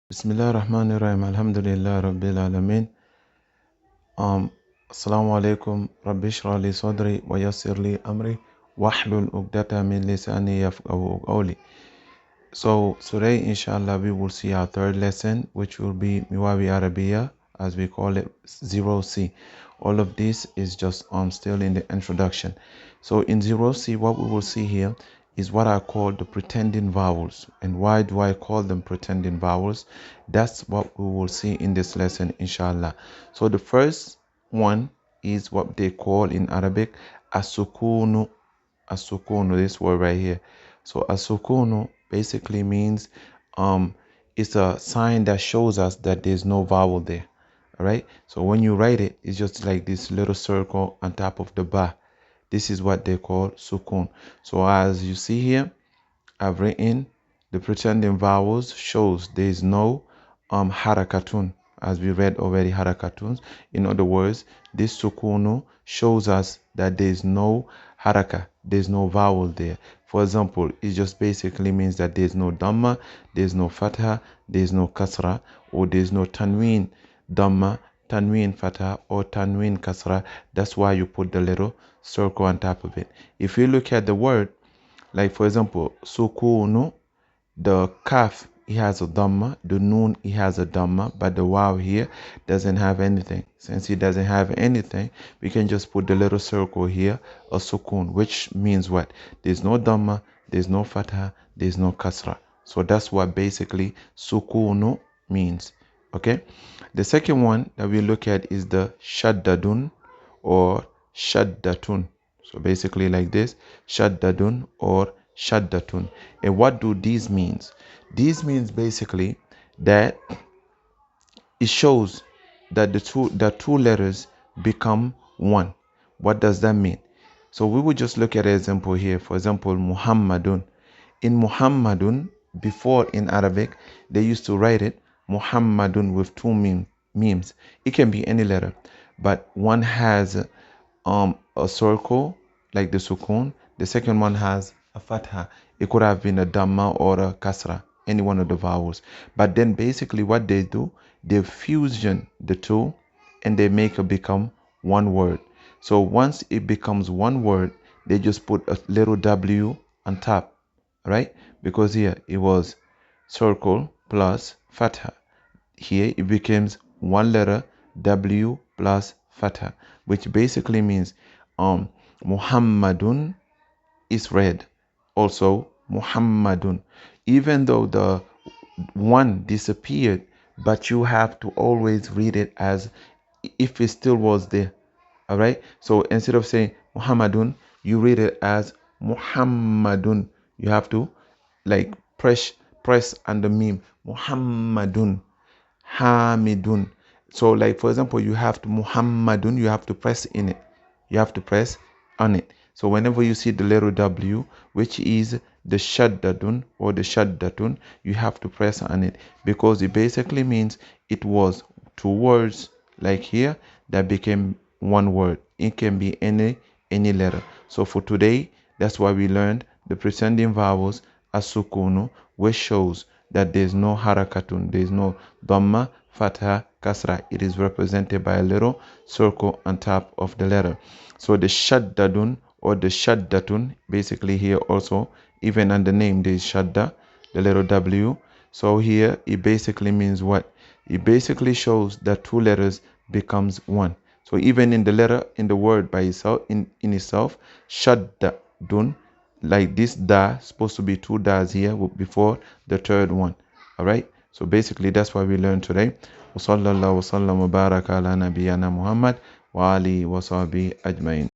Bismillah ar-Rahman ar-Rahim. Alhamdulillah Rabbil Alameen. Assalamu alaikum. Rabbi shrah li sadri wa yassir li amri wahlul uqdata min lisani yafqahu qawli. So today, inshallah, we will see our third lesson, which will be Miwawi Arabiya, as we call it, 0C. All of this is just still in the introduction. So in 0C, what we will see here is what I call the pretending vowels. And why do I call them pretending vowels? That's what we will see in this lesson, inshallah. So the first one is what they call in Arabic as-sukunu. As-sukunu, this word right here. So as-sukunu basically means it's a sign that shows us that there's no vowel there. All right, so when you write it, it's just like this little circle on top of the ba. This is what they call sukun. So as you see here, I've written the pretending vowels shows there is no harakatun, as we read already, harakatuns. In other words, this sukunu shows us that there is no haraka, there's no vowel there. For example, it just basically means that there's no dhamma, there's no fatha, there's no kasra, or there's no tanween dhamma, tanween fatha, or tanween kasra. That's why you put the little circle on top of it. If you look at the word, like for example, sukunu, the kaf, it has a dhamma, the noon, it has a dhamma, but the wow here doesn't have anything. Since it doesn't have anything, we can just put the little circle here, a sukun, which means what? There's no dhamma, there's no fatha, there's no kasra. So that's what basically sukunu means. Okay, the second one that we look at is the shaddadun or shaddatun. So basically like this, shaddadun or shaddatun. And what do these means? These means basically that it shows that the two letters become one. What does that mean? So we would just look at an example here. For example, Muhammadun. In Muhammadun, before in Arabic, they used to write it Muhammadun with two memes. It can be any letter, but one has a circle like the sukun. The second one has a fatha. It could have been a dhamma or a kasra, any one of the vowels. But then basically what they do, they fusion the two and they make it become one word. So once it becomes one word, they just put a little w on top, right? Because here it was circle plus fatha. Here it becomes one letter w plus fatha, which basically means Muhammadun is read. Also Muhammadun, even though the one disappeared, but you have to always read it as if it still was there. All right, so instead of saying Muhammadun, you read it as Muhammadun. You have to like press on the meme, Muhammadun, Hamidun. So like for example, you have to Muhammadun, you have to press in it, you have to press on it. So whenever you see the letter w, which is the shaddadun or the shaddatun, you have to press on it, because it basically means it was two words like here that became one word. It can be any letter. So for today, that's why we learned the pretending vowels as sukunu, which shows that there's no harakatun, there's no dhamma, fatha, kasra. It is represented by a little circle on top of the letter. So the shaddadun or the shaddatun, basically here also, even on the name there is shadda, the little w. So here it basically means what? It basically shows that two letters becomes one. So even in the letter, in the word by itself, in itself, shaddadun, like this da, supposed to be two das here before the third one. All right, so basically that's what we learned today. Wa sallallahu wa sallam wa baraka ala nabiyyana Muhammad wa alihi wa sahbihi ajmain.